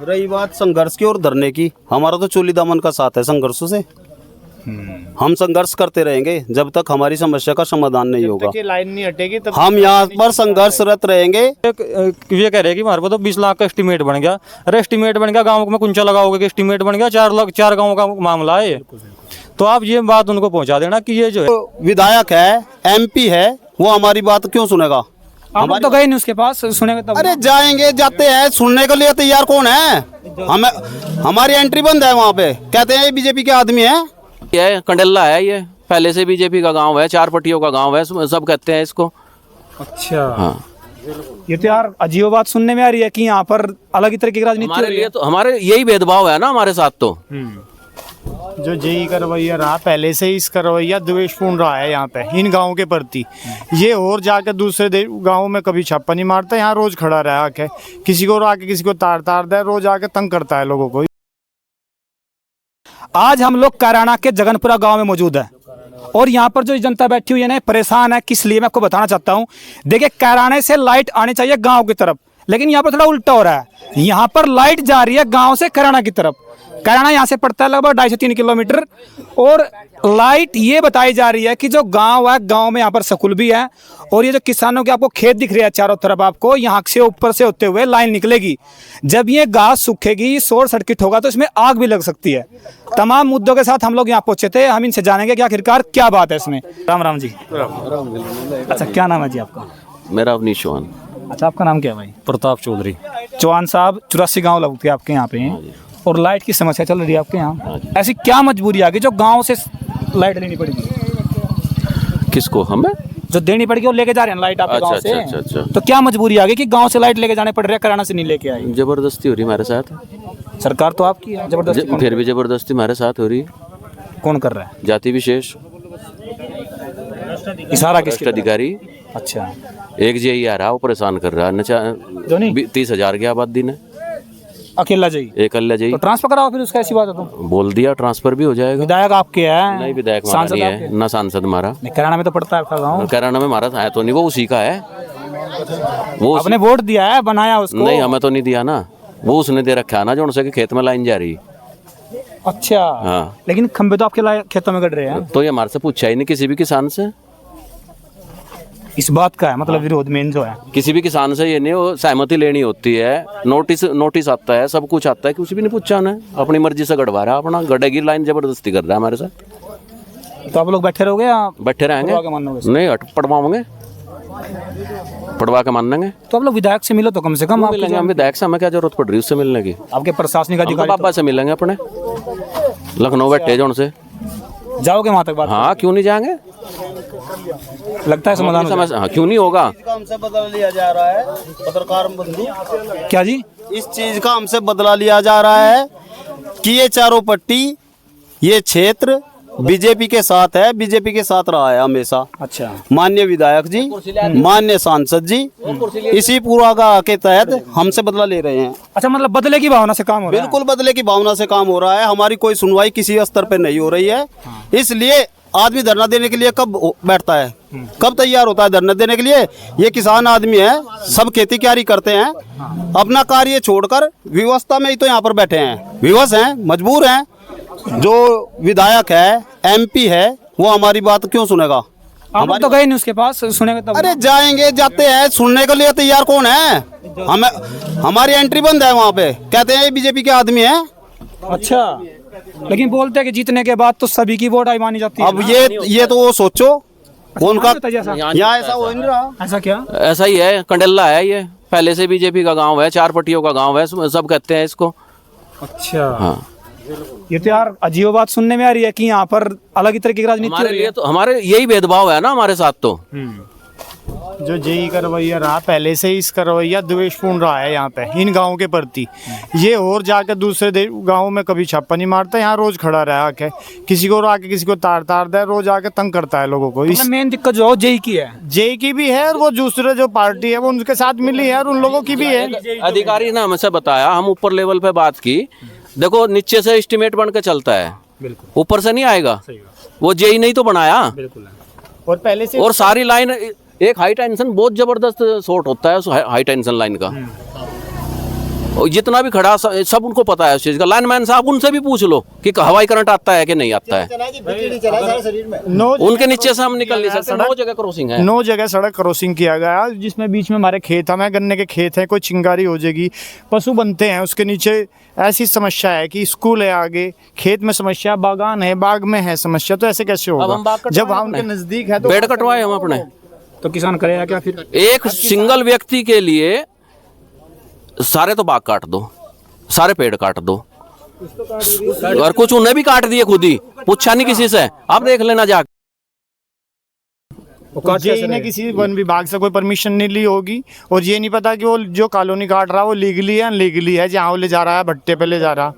रही बात संघर्ष की और धरने की, हमारा तो चोली दामन का साथ है संघर्षों से। हम संघर्ष करते रहेंगे जब तक हमारी समस्या का समाधान नहीं होगा। लाइन नहीं हटेगी तब हम यहाँ पर संघर्षरत रहेंगे। ये कह रहे हैं कि हमारे पास तो 20 लाख का एस्टीमेट बन गया। अरे एस्टीमेट बन गया, गाँव में कुंचा लगाओगे कि एस्टीमेट बन गया? 4 लाख 4 गाँव का मामला है। तो आप ये बात उनको पहुँचा देना कि ये जो है विधायक है, MP है, वो हमारी बात क्यों सुनेगा? हम तो गए नहीं उसके पास, सुनेंगे तब। अरे जाएंगे, जाते हैं, सुनने के लिए तैयार कौन है? हमें हमारी एंट्री बंद है वहाँ पे। कहते हैं ये बीजेपी के आदमी है। ये कंडेला है, ये पहले से बीजेपी का गांव है, 4 पट्टियों का गांव है, सब कहते हैं इसको। अच्छा हाँ, ये तो यार अजीब बात सुनने में आ रही है कि यहाँ पर अलग ही तरीके की राजनीति हो हमारे रही है। लिए तो हमारे यही भेदभाव है ना हमारे साथ। तो जो जेई का रवैया रहा पहले से ही, इसका रवैया द्वेषपूर्ण रहा है यहाँ पे इन गाँव के प्रति। ये और जाकर दूसरे गाँव में कभी छापा नहीं मारता, यहाँ रोज खड़ा रहा आके, किसी को आके किसी को तार दे, रोज आके तंग करता है लोगों को। आज हम लोग कैराना के जगनपुरा गांव में मौजूद है और यहाँ पर जो जनता बैठी हुई है ना, परेशान है। किस लिए मैं आपको बताना चाहता हूँ। देखिए, कैराने से लाइट आनी चाहिए गांव की तरफ, लेकिन यहाँ पर थोड़ा उल्टा हो रहा है। यहाँ पर लाइट जा रही है गांव से कैराना की तरफ। कैराना यहाँ से पड़ता है लगभग 2.5 से 3 किलोमीटर, और लाइट ये बताई जा रही है कि जो गांव है, गांव में यहाँ पर स्कूल भी है, और ये जो किसानों के आपको खेत दिख रहे हैं चारों तरफ, आपको यहाँ से ऊपर से होते हुए लाइन निकलेगी। जब ये घास सूखेगी, शॉर्ट सर्किट होगा तो इसमें आग भी लग सकती है। तमाम मुद्दों के साथ हम लोग यहाँ पहुंचे थे। हम इनसे जानेंगे कि आखिरकार क्या बात है इसमें। राम राम जी। अच्छा, क्या नाम है जी आपका? मेरा अवनीश चौहान। अच्छा, आपका नाम क्या है भाई? प्रताप चौधरी। चौहान साहब, 84 गाँव लगते हैं आपके यहाँ पे, और लाइट की समस्या चल रही है आपके यहाँ। ऐसी क्या मजबूरी आ गई जो गाँव से लाइट लेनी पड़ेगी? किसको? हमें जो देनी पड़ेगी और लेके जा रहे हैं लाइट आपके गाँव से। अच्छा। तो क्या मजबूरी आ गई कि गांव से लाइट लेके जाने पड़ रहे हैं, कैराना से नहीं लेके आई? जबरदस्ती हो रही हमारे साथ। सरकार तो आपकी है, जबरदस्ती फिर भी जबरदस्ती हमारे साथ हो रही है। कौन कर रहा है? जाति विशेष, इशारा किसकी तरफ? अधिकारी। अच्छा, एक जेई आ रहा, वो परेशान कर रहा है। 30,000 की आबादी ने, अकेला जाइए, एक अल्लाह जेई। तो ट्रांसफर कराओ फिर, उसका ऐसी बात है तो। बोल दिया ट्रांसफर भी हो जाएगा। विधायक आपके है? नहीं, विधायक हमारा नहीं है ना, सांसद हमारा। कैराना में तो पड़ता है आपका गाँव। कैराना में हमारा है तो नहीं, वो उसी का है। वो आपने वोट दिया है, बनाया उसको? नहीं, हमें तो नहीं दिया ना, वो उसने दे रखा है ना, जो उनसे खेत में लाइन जा रही। अच्छा। हाँ, लेकिन खंबे तो आपके खेतों में गड़ रहे हैं। तो ये हमारे से पूछा ही नहीं किसी भी किसान से। इस बात का है मतलब विरोध मेन जो है। किसी भी किसान से ये नहीं, वो सहमति लेनी होती है, नोटिस आता है, सब कुछ आता है, कुछ भी नहीं पूछा उन्हें। अपनी मर्जी से गड़वा रहा है, अपना गड़ेगी लाइन, जबरदस्ती कर रहा है हमारे साथ। तो आप लोग बैठे रहोगे या बैठे रहेंगे? नहीं, पढ़वाओगे, पढ़वा के मान लेंगे। तो आप लोग विधायक से मिलो तो कम से कम। आप मिलेंगे हम विधायक से, हमें क्या जरूरत पड़ रही है उससे मिलने की? आपके प्रशासनिक अधिकारी पापा से मिलेंगे अपने, लखनऊ बैठे जो उनसे। जाओगे वहां तक बात? हाँ, क्यों नहीं जाएंगे? लगता है समाधान हो जाएगा। हाँ, क्यों नहीं होगा? हमसे बदला लिया जा रहा है पत्रकार बंधु। क्या जी? इस चीज का हमसे बदला लिया जा रहा है कि ये चारों पट्टी, ये क्षेत्र बीजेपी के साथ है, बीजेपी के साथ रहा है हमेशा। अच्छा। माननीय विधायक जी, माननीय सांसद जी, इसी पूरा के तहत हमसे बदला ले रहे हैं। अच्छा, मतलब बदले की भावना से काम हो रहा है? बिल्कुल बदले की भावना से काम हो रहा है। हमारी कोई सुनवाई किसी स्तर पे नहीं हो रही है। इसलिए आदमी धरना देने के लिए कब बैठता है, कब तैयार होता है धरना देने के लिए? ये किसान आदमी है, सब खेती क्यारी करते हैं, अपना कार्य छोड़कर व्यवस्था में ही तो यहाँ पर बैठे हैं, विवश हैं, मजबूर हैं। जो विधायक है, MP है, वो हमारी बात क्यों सुनेगा? हम तो गए नहीं उसके पास, सुनेंगे तब। अरे जाएंगे, जाते हैं, सुनने के लिए तैयार कौन है? हमें हमारी एंट्री बंद है वहाँ पे। कहते हैं ये बीजेपी के आदमी है। अच्छा, लेकिन बोलते हैं कि जीतने के बाद तो सभी की वोट आई मानी जाती है। अब ये तो वो सोचो उनका, यहाँ यहाँ ऐसा हो नहीं रहा। ऐसा क्या? ऐसा ही है, कंडेला है, ये पहले से बीजेपी का गांव है, 4 पट्टियों का गांव है, सब कहते हैं इसको। अच्छा। हाँ, ये तो यार अजीब बात सुनने में आ रही है कि यहाँ पर अलग ही तरीके की राजनीति हो हमारे रही लिए है। तो हमारे यही भेदभाव है ना हमारे साथ। तो जो जेई का रवैया रहा पहले से ही, इसका रवैया द्वेषपूर्ण रहा है यहाँ पे इन गाँव के प्रति। ये और जाकर दूसरे गाँव में कभी छापा नहीं मारता, यहाँ रोज खड़ा रहा आके, किसी को आके किसी को तार दे, रोज आके तंग करता है लोगों को। इस मेन दिक्कत जो जेई की है, जेई की भी है, और वो दूसरे जो पार्टी है वो उनके साथ मिली है, और उन लोगों की भी है। अधिकारी ने हमसे बताया, हम ऊपर लेवल पे बात की, देखो नीचे से एस्टीमेट बन के चलता है, ऊपर से नहीं आएगा। वो जेई नहीं तो बनाया। और पहले से, और सारी लाइन, एक हाई टेंशन बहुत जबरदस्त शॉर्ट होता है उस हाई टेंशन लाइन का। और जितना भी खड़ा सब उनको पता है उस चीज़ का। लाइनमैन साहब उनसे भी पूछ लो कि हवाई करंट आता है कि नहीं आता है। उनके नीचे से हम निकल नहीं सकते। 9 जगह क्रॉसिंग है, 9 जगह सड़क क्रॉसिंग किया गया, जिसमें बीच में हमारे खेत हमें गन्ने के खेत हैं, कोई चिंगारी हो जाएगी, पशु बनते हैं उसके नीचे। ऐसी समस्या है कि स्कूल है आगे, खेत में समस्या, बागान है, बाग में है समस्या, तो ऐसे कैसे अब हम होगा बाग जब कटवाए हम उनके अपने। नजदीक है तो पेड़ कटवाए हम अपने। तो किसान करेगा क्या फिर? एक सिंगल व्यक्ति के लिए सारे तो बाग काट दो, सारे पेड़ काट दो, और कुछ उन्हें भी काट दिए खुद ही, पूछा नहीं किसी से। आप देख लेना जाके। जेई ने किसी वन विभाग से कोई परमिशन नहीं ली होगी, और ये नहीं पता कि वो जो कॉलोनी काट रहा है वो लीगली है अनलीगली है, जहाँ वो ले जा रहा है भट्टे पे ले जा रहा,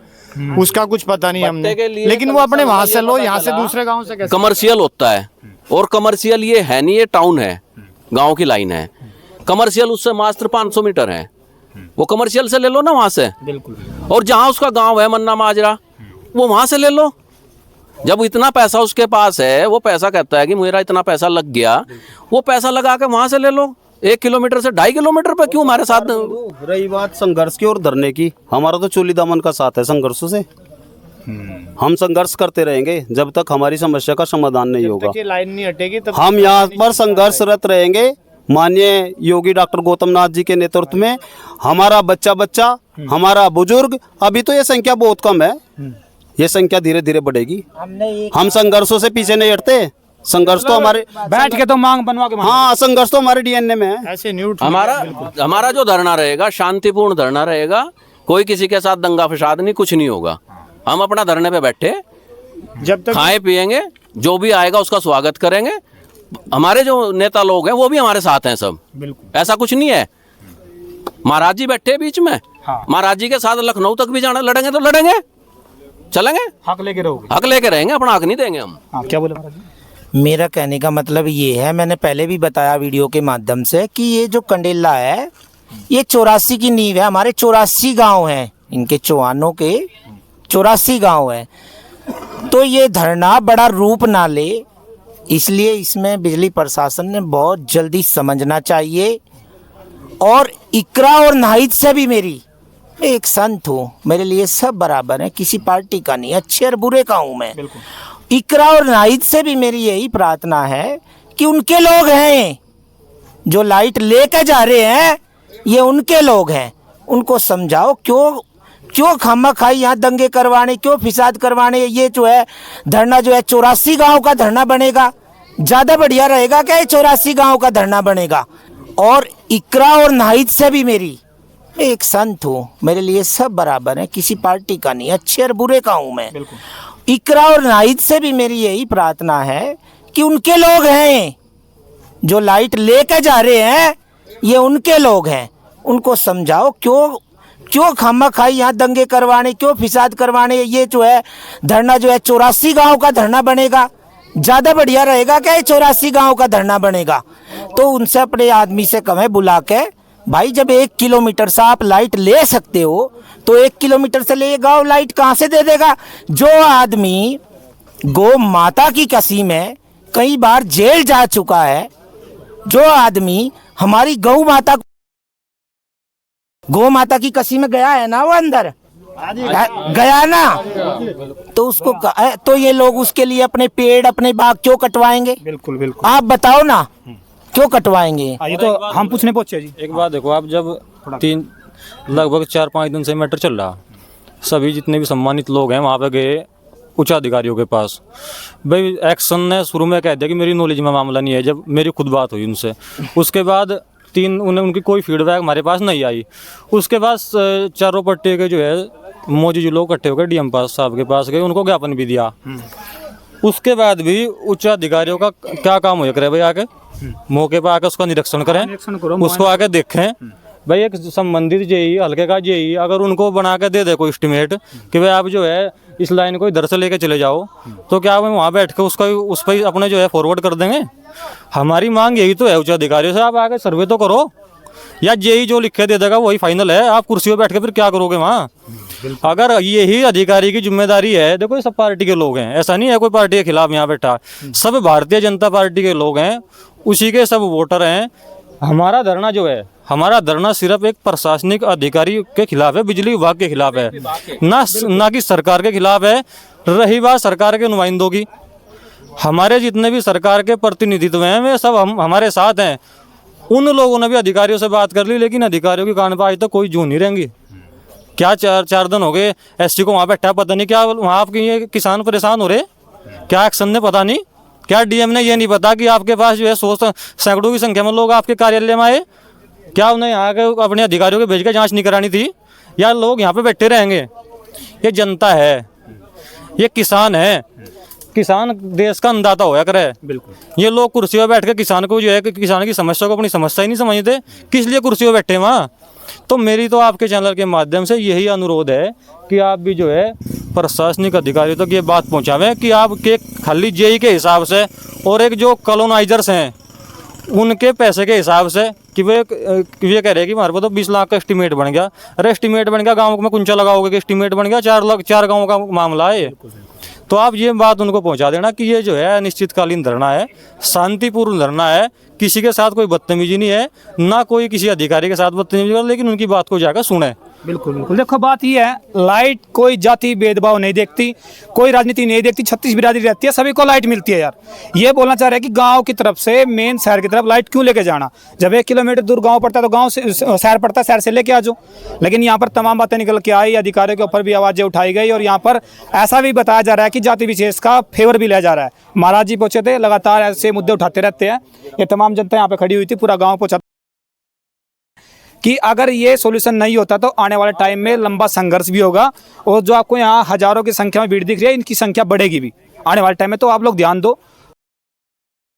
उसका कुछ पता नहीं हमने। के लिए लेकिन वो अपने वहां से लो, यहाँ से दूसरे गांव से कैसे? कमर्शियल होता है, और कमर्शियल ये है नहीं, ये टाउन है, गांव की लाइन है। कमर्शियल उससे मात्र 500 मीटर है, वो कमर्शियल से ले लो ना वहां से। बिल्कुल। और जहां उसका गांव है मन्ना माजरा, वो वहां से ले लो। जब इतना पैसा उसके पास है, वो पैसा कहता है कि मेरा इतना पैसा लग गया, वो पैसा लगा के वहां से ले लो। 1 किलोमीटर से 2.5 किलोमीटर पे क्यों हमारे साथ? रही बात संघर्ष की और धरने की, हमारा तो चोली दामन का साथ है संघर्षों से। हम संघर्ष करते रहेंगे जब तक हमारी समस्या का समाधान नहीं होगा। ये लाइन नहीं हटेगी तब हम यहाँ पर संघर्षरत रहेंगे। माननीय योगी डॉक्टर गौतम नाथ जी के नेतृत्व में हमारा बच्चा हमारा बुजुर्ग, अभी तो ये संख्या बहुत कम है, ये संख्या धीरे धीरे बढ़ेगी। हम संघर्षों से पीछे नहीं हटते। संघर्ष तो हमारे बैठ के तो मांग बनवा के हाँ, संघर्ष तो हमारे डीएनए में है। ऐसे नहीं उठ। हमारा जो धरना रहेगा शांतिपूर्ण धरना रहेगा, कोई किसी के साथ दंगा फसाद नहीं, कुछ नहीं होगा। हम अपना धरने पे बैठे, जब तक खाए पिएंगे, जो भी आएगा उसका स्वागत करेंगे। हमारे जो नेता लोग हैं वो भी हमारे साथ हैं सब, ऐसा कुछ नहीं है। महाराज जी बैठे बीच में, महाराज जी के साथ लखनऊ तक भी जाना, लड़ेंगे तो लड़ेंगे, चलेंगे, हक लेके रहोगे। हक लेके रहेंगे, अपना हक नहीं देंगे हम। हाँ, क्या बोले महाराज जी? मेरा कहने का मतलब ये है, मैंने पहले भी बताया वीडियो के माध्यम से कि ये जो कंडेला है ये 84 की नींव है। हमारे 84 गांव हैं, इनके चौहानों के 84 गांव हैं। तो ये धरना बड़ा रूप ना ले, इसलिए इसमें बिजली प्रशासन ने बहुत जल्दी समझना चाहिए। और इकरा और नाहिद से भी मैं एक संत हूँ, मेरे लिए सब बराबर है, किसी पार्टी का नहीं, अच्छे और बुरे का हूँ मैं। इकरा और नाहिद से भी मेरी यही प्रार्थना है कि उनके लोग हैं जो लाइट लेके जा रहे हैं, ये उनके लोग हैं, उनको समझाओ। क्यों खामखा यहाँ दंगे करवाने, क्यों फिसाद करवाने? ये जो है धरना जो है 84 गांव का धरना बनेगा, ज़्यादा बढ़िया रहेगा क्या? 84 गांव का धरना बनेगा। और इकरा और नाहिद से भी मैं एक संत हूँ, मेरे लिए सब बराबर है, किसी पार्टी का नहीं, अच्छे और बुरे का हूँ मैं। इकरा और नाहिद से भी मेरी यही प्रार्थना है कि उनके लोग हैं जो लाइट लेके जा रहे हैं, ये उनके लोग हैं, उनको समझाओ। क्यों खामखा यहाँ दंगे करवाने, क्यों फिसाद करवाने? ये जो है धरना जो है 84 गांव का धरना बनेगा, ज़्यादा बढ़िया रहेगा क्या? 84 गांव का धरना बनेगा। तो उनसे अपने आदमी से कहें बुला के, भाई जब 1 किलोमीटर से आप लाइट ले सकते हो तो 1 किलोमीटर से ले गाँव लाइट कहाँ से दे देगा? जो आदमी गौ माता की कसम है, कई बार जेल जा चुका है, जो आदमी हमारी गौ माता की कसम में गया है ना, वो अंदर गया ना, तो उसको तो ये लोग उसके लिए अपने पेड़ अपने बाग क्यों कटवाएंगे? बिल्कुल बिल्कुल। आप बताओ ना, क्यों कटवाएंगे? ये तो हम पूछने पहुंचे जी। एक बात देखो, आप जब लगभग 4-5 दिन से मैटर चल रहा, सभी जितने भी सम्मानित लोग हैं वहाँ पे गए उच्च अधिकारियों के पास। भाई एक्शन ने शुरू में कह दिया कि मेरी नॉलेज में मामला नहीं है, जब मेरी खुद बात हुई उनसे। उसके बाद उनकी कोई फीडबैक हमारे पास नहीं आई। उसके बाद चारों पट्टे के जो है मौजूद लोग इकट्ठे होकर डीएम साहब के पास गए, उनको ज्ञापन भी दिया। उसके बाद भी उच्च अधिकारियों का क्या काम हो करे भाई, आके मौके पर आकर उसका निरीक्षण करें, उसको आके देखें। भाई एक संबंधित जेई, हल्के का जेई, अगर उनको बना के दे कोई एस्टिमेट कि भाई आप जो है इस लाइन को इधर से लेके चले जाओ, तो क्या भाई वहाँ बैठ के उस पर अपने जो है फॉरवर्ड कर देंगे? हमारी मांग यही तो है उच्च अधिकारियों से, आप आके सर्वे तो करो, या जेई जो लिख के दे देगा वही फाइनल है। आप कुर्सी पर बैठ के फिर क्या करोगे वहाँ? अगर यही अधिकारी की जिम्मेदारी है, देखो ये सब पार्टी के लोग हैं, ऐसा नहीं है कोई पार्टी के खिलाफ यहाँ बैठा, सब भारतीय जनता पार्टी के लोग हैं, उसी के सब वोटर हैं। हमारा धरना जो है, हमारा धरना सिर्फ एक प्रशासनिक अधिकारी के खिलाफ है, बिजली विभाग के खिलाफ है, ना कि सरकार के खिलाफ है। रही बात सरकार के नुमाइंदों की, हमारे जितने भी सरकार के प्रतिनिधित्व हैं वे सब हमारे साथ हैं। उन लोगों ने भी अधिकारियों से बात कर ली, लेकिन अधिकारियों के कान पर आज तक कोई जून नहीं रहेंगी। क्या 4 दिन हो गए एसटी को वहाँ बैठा, पता नहीं क्या वहाँ आपके ये किसान परेशान हो रहे, क्या एक्शन ने पता नहीं, क्या डीएम ने ये नहीं पता कि आपके पास जो है सैकड़ों की संख्या में लोग आपके कार्यालय में आए, क्या उन्हें यहाँ के अपने अधिकारियों को भेज के जाँच नहीं करानी थी, या लोग यहाँ पे बैठे रहेंगे? ये जनता है, ये किसान है, किसान देश का अन्नदाता होया करे। बिल्कुल ये लोग कुर्सी पर बैठ के किसान को जो है कि किसान की समस्या को अपनी समस्या ही नहीं समझते, किस लिए कुर्सी पर बैठे वहाँ? तो मेरी तो आपके चैनल के माध्यम से यही अनुरोध है कि आप भी जो है प्रशासनिक अधिकारियों तक ये बात पहुँचावें कि आपके खाली जेई के हिसाब से और एक जो कॉलोनाइजर्स हैं उनके पैसे के हिसाब से कि वे ये कह रहे हैं कि हमारे पास तो 20 लाख का एस्टीमेट बन गया। अरे एस्टीमेट बन गया, गाँव में कुंचा लगाओगे कि एस्टीमेट बन गया? 4 गाँव का मामला है ये। तो आप ये बात उनको पहुंचा देना कि ये जो है अनिश्चितकालीन धरना है, शांतिपूर्ण धरना है, किसी के साथ कोई बदतमीजी नहीं है, ना कोई किसी अधिकारी के साथ बदतमीजी कर, लेकिन उनकी बात को जाकर सुने। बिल्कुल बिल्कुल। देखो बात ये है, लाइट कोई जाति भेदभाव नहीं देखती, कोई राजनीति नहीं देखती, 36 बिरादरी रहती है, सभी को लाइट मिलती है यार। ये बोलना चाह रहे हैं कि गांव की तरफ से मेन शहर की तरफ लाइट क्यों लेके जाना? जब 1 किलोमीटर दूर गांव पड़ता है तो गांव से शहर पड़ता है, शहर से लेके आ जाओ। लेकिन यहाँ पर तमाम बातें निकल के आई, अधिकारियों के ऊपर भी आवाज़ें उठाई गई और यहाँ पर ऐसा भी बताया जा रहा है कि जाति विशेष का फेवर भी लिया जा रहा है। महाराज जी पहुंचे थे, लगातार ऐसे मुद्दे उठाते रहते हैं। ये तमाम जनता यहाँ पे खड़ी हुई थी, पूरा गाँव पहुंचा कि अगर ये सॉल्यूशन नहीं होता तो आने वाले टाइम में लंबा संघर्ष भी होगा, और जो आपको यहाँ हजारों की संख्या में भीड़ दिख रही है, इनकी संख्या बढ़ेगी भी आने वाले टाइम में। तो आप लोग ध्यान दो,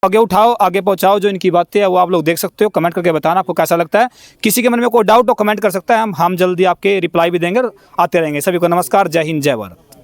आगे उठाओ, आगे पहुँचाओ। जो इनकी बातें है वो आप लोग देख सकते हो, कमेंट करके बताना आपको कैसा लगता है। किसी के मन में कोई डाउट हो कमेंट कर सकता है, हम जल्दी आपके रिप्लाई भी देंगे, आते रहेंगे। सभी को नमस्कार, जय हिंद, जय भारत।